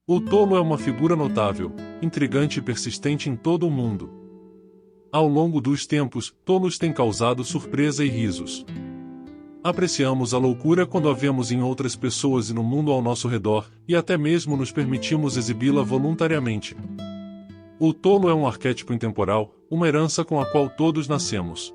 O tolo é uma figura notável, intrigante e persistente em todo o mundo. Ao longo dos tempos, tolos têm causado surpresa e risos. Apreciamos a loucura quando a vemos em outras pessoas e no mundo ao nosso redor, e até mesmo nos permitimos exibi-la voluntariamente. O tolo é um arquétipo intemporal, uma herança com a qual todos nascemos.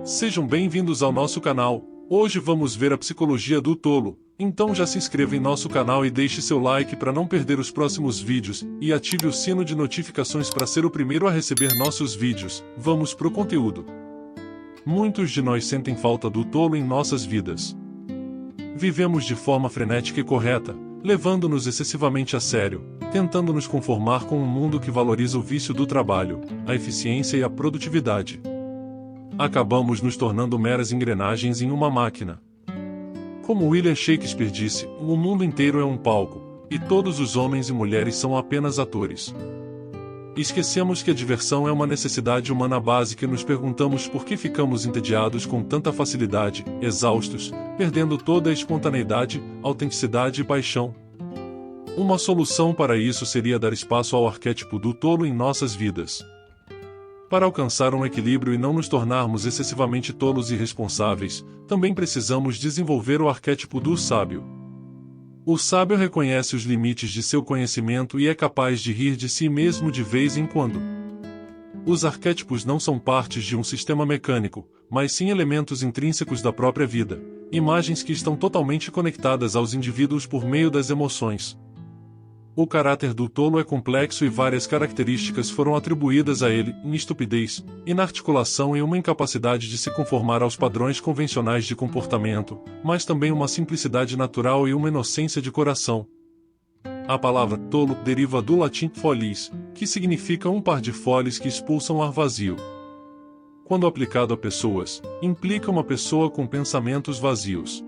Sejam bem-vindos ao nosso canal. Hoje vamos ver a psicologia do tolo, então já se inscreva em nosso canal e deixe seu like para não perder os próximos vídeos, e ative o sino de notificações para ser o primeiro a receber nossos vídeos. Vamos pro conteúdo. Muitos de nós sentem falta do tolo em nossas vidas. Vivemos de forma frenética e correta, levando-nos excessivamente a sério, tentando nos conformar com um mundo que valoriza o vício do trabalho, a eficiência e a produtividade. Acabamos nos tornando meras engrenagens em uma máquina. Como William Shakespeare disse, o mundo inteiro é um palco, e todos os homens e mulheres são apenas atores. Esquecemos que a diversão é uma necessidade humana básica e nos perguntamos por que ficamos entediados com tanta facilidade, exaustos, perdendo toda a espontaneidade, autenticidade e paixão. Uma solução para isso seria dar espaço ao arquétipo do tolo em nossas vidas. Para alcançar um equilíbrio e não nos tornarmos excessivamente tolos e irresponsáveis, também precisamos desenvolver o arquétipo do sábio. O sábio reconhece os limites de seu conhecimento e é capaz de rir de si mesmo de vez em quando. Os arquétipos não são partes de um sistema mecânico, mas sim elementos intrínsecos da própria vida, imagens que estão totalmente conectadas aos indivíduos por meio das emoções. O caráter do tolo é complexo e várias características foram atribuídas a ele: estupidez, inarticulação e uma incapacidade de se conformar aos padrões convencionais de comportamento, mas também uma simplicidade natural e uma inocência de coração. A palavra tolo deriva do latim folis, que significa um par de foles que expulsam ar vazio. Quando aplicado a pessoas, implica uma pessoa com pensamentos vazios.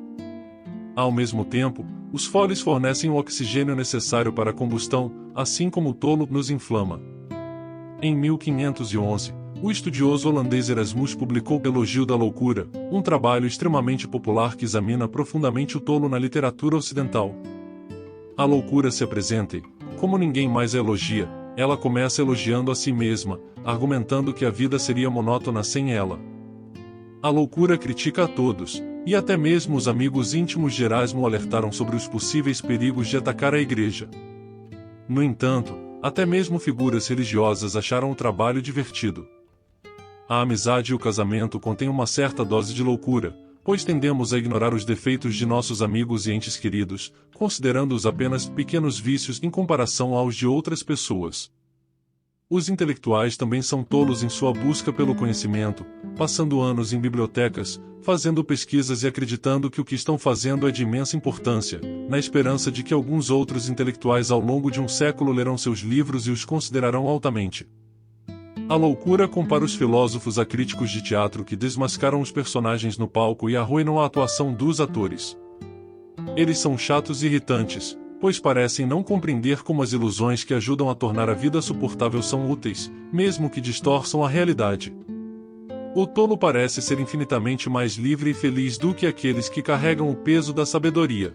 Ao mesmo tempo, os foles fornecem o oxigênio necessário para a combustão, assim como o tolo nos inflama. Em 1511, o estudioso holandês Erasmus publicou Elogio da Loucura, um trabalho extremamente popular que examina profundamente o tolo na literatura ocidental. A loucura se apresenta e, como ninguém mais a elogia, ela começa elogiando a si mesma, argumentando que a vida seria monótona sem ela. A loucura critica a todos, e até mesmo os amigos íntimos de Erasmo alertaram sobre os possíveis perigos de atacar a igreja. No entanto, até mesmo figuras religiosas acharam o trabalho divertido. A amizade e o casamento contêm uma certa dose de loucura, pois tendemos a ignorar os defeitos de nossos amigos e entes queridos, considerando-os apenas pequenos vícios em comparação aos de outras pessoas. Os intelectuais também são tolos em sua busca pelo conhecimento, passando anos em bibliotecas, fazendo pesquisas e acreditando que o que estão fazendo é de imensa importância, na esperança de que alguns outros intelectuais ao longo de um século lerão seus livros e os considerarão altamente. A loucura compara os filósofos a críticos de teatro que desmascaram os personagens no palco e arruinam a atuação dos atores. Eles são chatos e irritantes, pois parecem não compreender como as ilusões que ajudam a tornar a vida suportável são úteis, mesmo que distorçam a realidade. O tolo parece ser infinitamente mais livre e feliz do que aqueles que carregam o peso da sabedoria.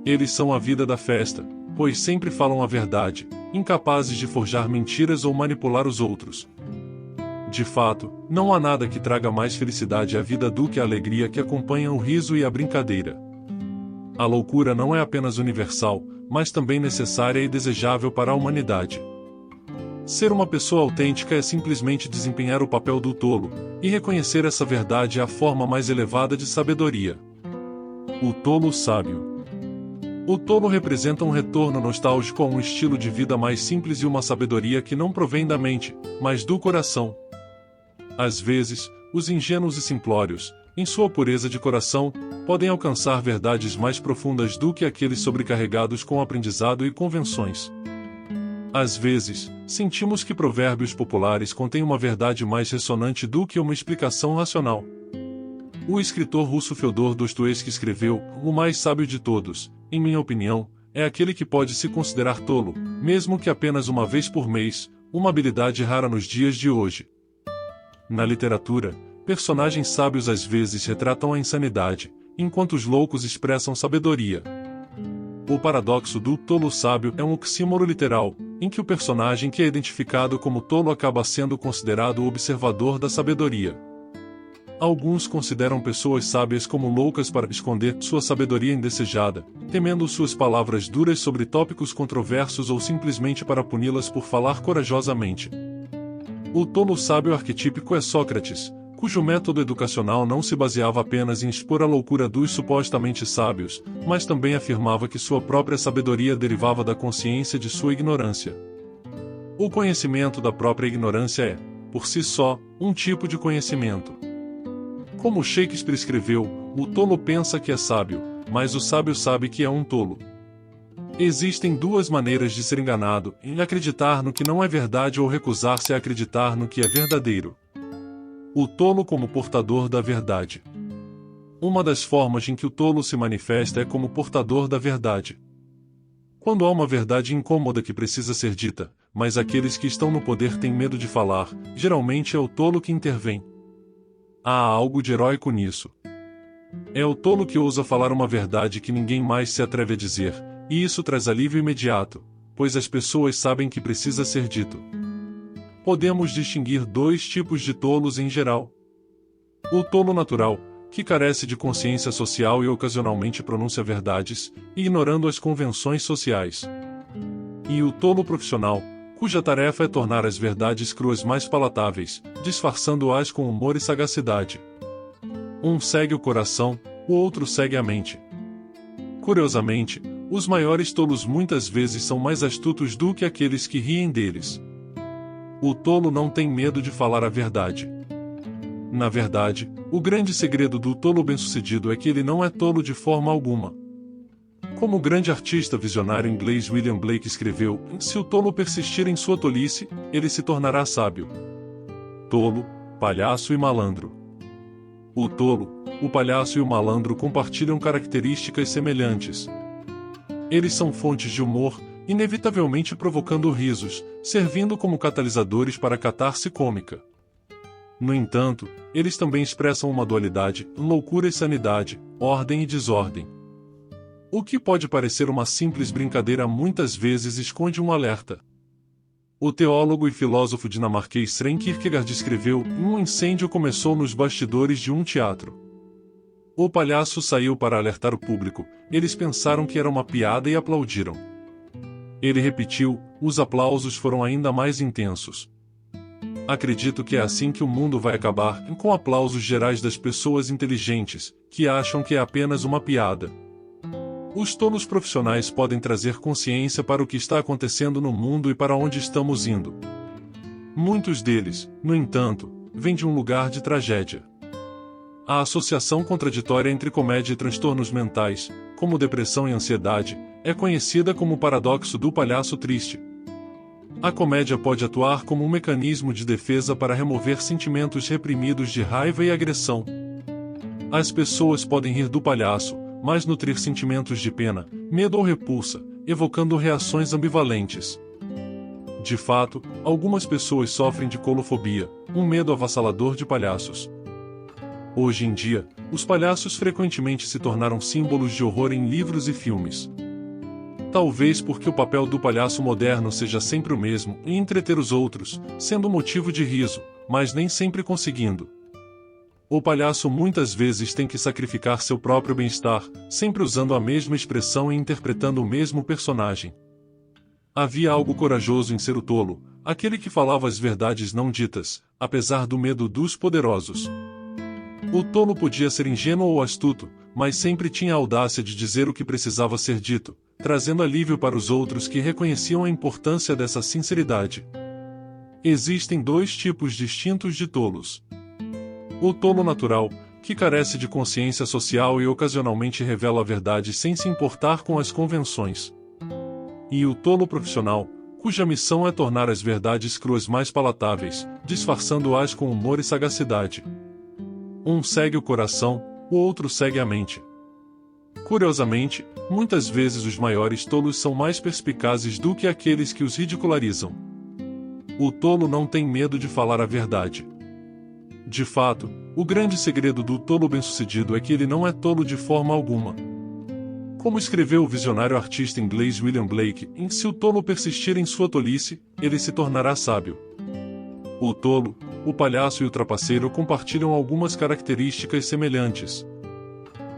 Eles são a vida da festa, pois sempre falam a verdade, incapazes de forjar mentiras ou manipular os outros. De fato, não há nada que traga mais felicidade à vida do que a alegria que acompanha o riso e a brincadeira. A loucura não é apenas universal, mas também necessária e desejável para a humanidade. Ser uma pessoa autêntica é simplesmente desempenhar o papel do tolo, e reconhecer essa verdade é a forma mais elevada de sabedoria. O tolo sábio. O tolo representa um retorno nostálgico a um estilo de vida mais simples e uma sabedoria que não provém da mente, mas do coração. Às vezes, os ingênuos e simplórios, em sua pureza de coração, podem alcançar verdades mais profundas do que aqueles sobrecarregados com aprendizado e convenções. Às vezes, sentimos que provérbios populares contêm uma verdade mais ressonante do que uma explicação racional. O escritor russo Fyodor Dostoiévski escreveu: "O mais sábio de todos, em minha opinião, é aquele que pode se considerar tolo, mesmo que apenas uma vez por mês, uma habilidade rara nos dias de hoje." Na literatura, personagens sábios às vezes retratam a insanidade, enquanto os loucos expressam sabedoria. O paradoxo do tolo sábio é um oxímoro literal, em que o personagem que é identificado como tolo acaba sendo considerado o observador da sabedoria. Alguns consideram pessoas sábias como loucas para esconder sua sabedoria indesejada, temendo suas palavras duras sobre tópicos controversos ou simplesmente para puni-las por falar corajosamente. O tolo sábio arquetípico é Sócrates, cujo método educacional não se baseava apenas em expor a loucura dos supostamente sábios, mas também afirmava que sua própria sabedoria derivava da consciência de sua ignorância. O conhecimento da própria ignorância é, por si só, um tipo de conhecimento. Como Shakespeare escreveu, o tolo pensa que é sábio, mas o sábio sabe que é um tolo. Existem duas maneiras de ser enganado: em acreditar no que não é verdade ou recusar-se a acreditar no que é verdadeiro. O tolo como portador da verdade. Uma das formas em que o tolo se manifesta é como portador da verdade. Quando há uma verdade incômoda que precisa ser dita, mas aqueles que estão no poder têm medo de falar, geralmente é o tolo que intervém. Há algo de heróico nisso. É o tolo que ousa falar uma verdade que ninguém mais se atreve a dizer, e isso traz alívio imediato, pois as pessoas sabem que precisa ser dito. Podemos distinguir dois tipos de tolos em geral. O tolo natural, que carece de consciência social e ocasionalmente pronuncia verdades, ignorando as convenções sociais. E o tolo profissional, cuja tarefa é tornar as verdades cruas mais palatáveis, disfarçando-as com humor e sagacidade. Um segue o coração, o outro segue a mente. Curiosamente, os maiores tolos muitas vezes são mais astutos do que aqueles que riem deles. O tolo não tem medo de falar a verdade. Na verdade, o grande segredo do tolo bem-sucedido é que ele não é tolo de forma alguma. Como o grande artista visionário inglês William Blake escreveu, se o tolo persistir em sua tolice, ele se tornará sábio. Tolo, palhaço e malandro. O tolo, o palhaço e o malandro compartilham características semelhantes. Eles são fontes de humor, inevitavelmente provocando risos, servindo como catalisadores para a catarse cômica. No entanto, eles também expressam uma dualidade, loucura e sanidade, ordem e desordem. O que pode parecer uma simples brincadeira muitas vezes esconde um alerta. O teólogo e filósofo dinamarquês Søren Kierkegaard escreveu: um incêndio começou nos bastidores de um teatro. O palhaço saiu para alertar o público, eles pensaram que era uma piada e aplaudiram. Ele repetiu, os aplausos foram ainda mais intensos. Acredito que é assim que o mundo vai acabar, com aplausos gerais das pessoas inteligentes, que acham que é apenas uma piada. Os tolos profissionais podem trazer consciência para o que está acontecendo no mundo e para onde estamos indo. Muitos deles, no entanto, vêm de um lugar de tragédia. A associação contraditória entre comédia e transtornos mentais, como depressão e ansiedade, é conhecida como o paradoxo do palhaço triste. A comédia pode atuar como um mecanismo de defesa para remover sentimentos reprimidos de raiva e agressão. As pessoas podem rir do palhaço, mas nutrir sentimentos de pena, medo ou repulsa, evocando reações ambivalentes. De fato, algumas pessoas sofrem de colofobia, um medo avassalador de palhaços. Hoje em dia, os palhaços frequentemente se tornaram símbolos de horror em livros e filmes. Talvez porque o papel do palhaço moderno seja sempre o mesmo, em entreter os outros, sendo motivo de riso, mas nem sempre conseguindo. O palhaço muitas vezes tem que sacrificar seu próprio bem-estar, sempre usando a mesma expressão e interpretando o mesmo personagem. Havia algo corajoso em ser o tolo, aquele que falava as verdades não ditas, apesar do medo dos poderosos. O tolo podia ser ingênuo ou astuto, mas sempre tinha a audácia de dizer o que precisava ser dito, trazendo alívio para os outros que reconheciam a importância dessa sinceridade. Existem dois tipos distintos de tolos. O tolo natural, que carece de consciência social e ocasionalmente revela a verdade sem se importar com as convenções. E o tolo profissional, cuja missão é tornar as verdades cruas mais palatáveis, disfarçando-as com humor e sagacidade. Um segue o coração, o outro segue a mente. Curiosamente, muitas vezes os maiores tolos são mais perspicazes do que aqueles que os ridicularizam. O tolo não tem medo de falar a verdade. De fato, o grande segredo do tolo bem-sucedido é que ele não é tolo de forma alguma. Como escreveu o visionário artista inglês William Blake, se o tolo persistir em sua tolice, ele se tornará sábio. O tolo, o palhaço e o trapaceiro compartilham algumas características semelhantes.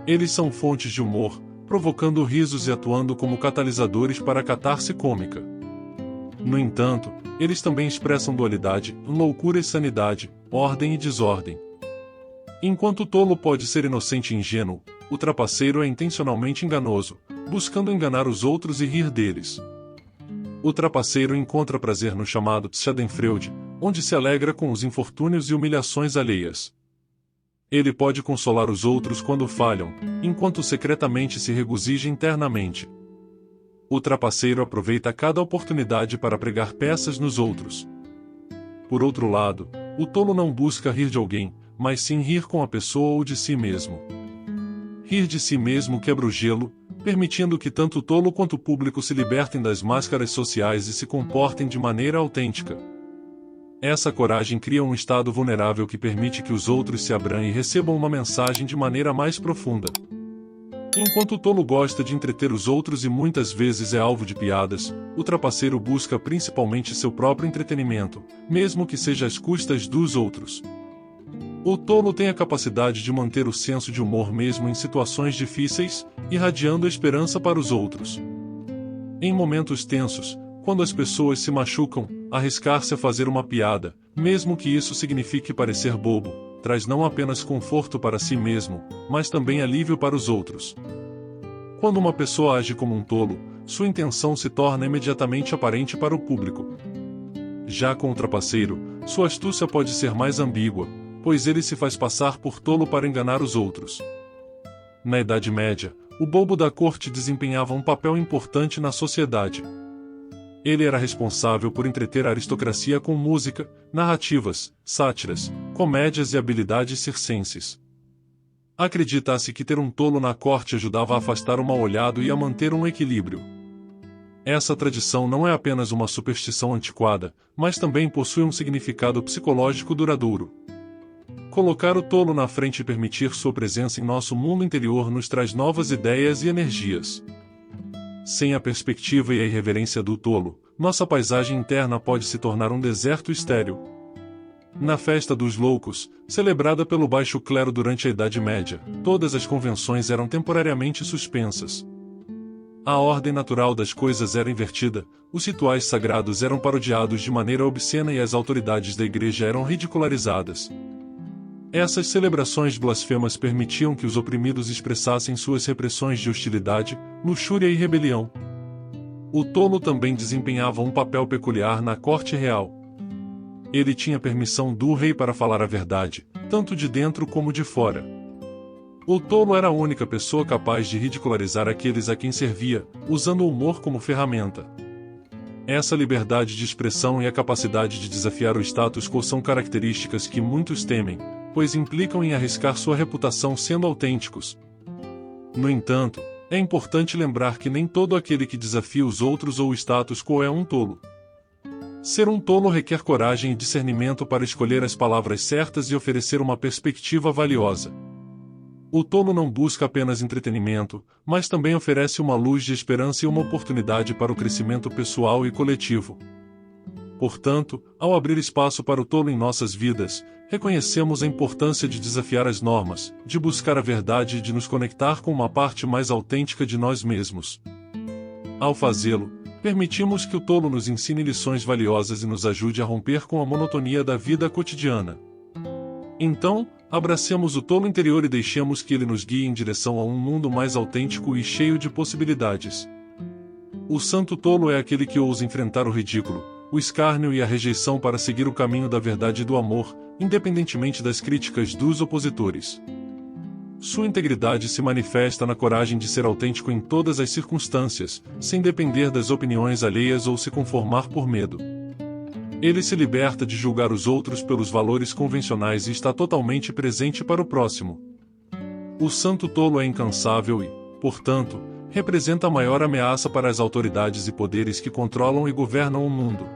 Eles são fontes de humor, provocando risos e atuando como catalisadores para a catarse cômica. No entanto, eles também expressam dualidade, loucura e sanidade, ordem e desordem. Enquanto o tolo pode ser inocente e ingênuo, o trapaceiro é intencionalmente enganoso, buscando enganar os outros e rir deles. O trapaceiro encontra prazer no chamado Schadenfreude, onde se alegra com os infortúnios e humilhações alheias. Ele pode consolar os outros quando falham, enquanto secretamente se regozija internamente. O trapaceiro aproveita cada oportunidade para pregar peças nos outros. Por outro lado, o tolo não busca rir de alguém, mas sim rir com a pessoa ou de si mesmo. Rir de si mesmo quebra o gelo, permitindo que tanto o tolo quanto o público se libertem das máscaras sociais e se comportem de maneira autêntica. Essa coragem cria um estado vulnerável que permite que os outros se abram e recebam uma mensagem de maneira mais profunda. Enquanto o tolo gosta de entreter os outros e muitas vezes é alvo de piadas, o trapaceiro busca principalmente seu próprio entretenimento, mesmo que seja às custas dos outros. O tolo tem a capacidade de manter o senso de humor mesmo em situações difíceis, irradiando a esperança para os outros. Em momentos tensos, quando as pessoas se machucam, arriscar-se a fazer uma piada, mesmo que isso signifique parecer bobo, traz não apenas conforto para si mesmo, mas também alívio para os outros. Quando uma pessoa age como um tolo, sua intenção se torna imediatamente aparente para o público. Já com o trapaceiro, sua astúcia pode ser mais ambígua, pois ele se faz passar por tolo para enganar os outros. Na Idade Média, o bobo da corte desempenhava um papel importante na sociedade. Ele era responsável por entreter a aristocracia com música, narrativas, sátiras, comédias e habilidades circenses. Acredita-se que ter um tolo na corte ajudava a afastar o mal-olhado e a manter um equilíbrio. Essa tradição não é apenas uma superstição antiquada, mas também possui um significado psicológico duradouro. Colocar o tolo na frente e permitir sua presença em nosso mundo interior nos traz novas ideias e energias. Sem a perspectiva e a irreverência do tolo, nossa paisagem interna pode se tornar um deserto estéril. Na Festa dos Loucos, celebrada pelo baixo clero durante a Idade Média, todas as convenções eram temporariamente suspensas. A ordem natural das coisas era invertida, os rituais sagrados eram parodiados de maneira obscena e as autoridades da igreja eram ridicularizadas. Essas celebrações blasfemas permitiam que os oprimidos expressassem suas repressões de hostilidade, luxúria e rebelião. O tolo também desempenhava um papel peculiar na corte real. Ele tinha permissão do rei para falar a verdade, tanto de dentro como de fora. O tolo era a única pessoa capaz de ridicularizar aqueles a quem servia, usando o humor como ferramenta. Essa liberdade de expressão e a capacidade de desafiar o status quo são características que muitos temem, pois implicam em arriscar sua reputação sendo autênticos. No entanto, é importante lembrar que nem todo aquele que desafia os outros ou o status quo é um tolo. Ser um tolo requer coragem e discernimento para escolher as palavras certas e oferecer uma perspectiva valiosa. O tolo não busca apenas entretenimento, mas também oferece uma luz de esperança e uma oportunidade para o crescimento pessoal e coletivo. Portanto, ao abrir espaço para o tolo em nossas vidas, reconhecemos a importância de desafiar as normas, de buscar a verdade e de nos conectar com uma parte mais autêntica de nós mesmos. Ao fazê-lo, permitimos que o tolo nos ensine lições valiosas e nos ajude a romper com a monotonia da vida cotidiana. Então, abracemos o tolo interior e deixemos que ele nos guie em direção a um mundo mais autêntico e cheio de possibilidades. O santo tolo é aquele que ousa enfrentar o ridículo, o escárnio e a rejeição para seguir o caminho da verdade e do amor, independentemente das críticas dos opositores. Sua integridade se manifesta na coragem de ser autêntico em todas as circunstâncias, sem depender das opiniões alheias ou se conformar por medo. Ele se liberta de julgar os outros pelos valores convencionais e está totalmente presente para o próximo. O santo tolo é incansável e, portanto, representa a maior ameaça para as autoridades e poderes que controlam e governam o mundo.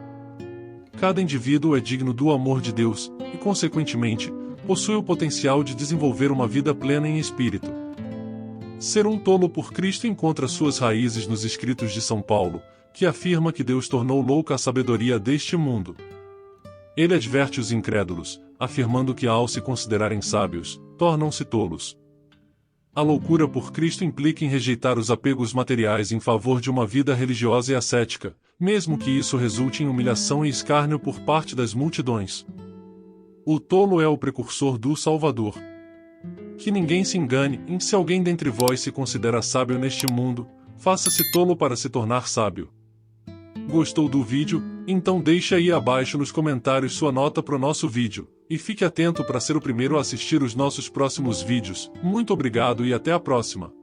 Cada indivíduo é digno do amor de Deus e, consequentemente, possui o potencial de desenvolver uma vida plena em espírito. Ser um tolo por Cristo encontra suas raízes nos escritos de São Paulo, que afirma que Deus tornou louca a sabedoria deste mundo. Ele adverte os incrédulos, afirmando que ao se considerarem sábios, tornam-se tolos. A loucura por Cristo implica em rejeitar os apegos materiais em favor de uma vida religiosa e ascética, mesmo que isso resulte em humilhação e escárnio por parte das multidões. O tolo é o precursor do Salvador. Que ninguém se engane, e se alguém dentre vós se considera sábio neste mundo, faça-se tolo para se tornar sábio. Gostou do vídeo? Então deixe aí abaixo nos comentários sua nota pro nosso vídeo, e fique atento para ser o primeiro a assistir os nossos próximos vídeos. Muito obrigado e até a próxima!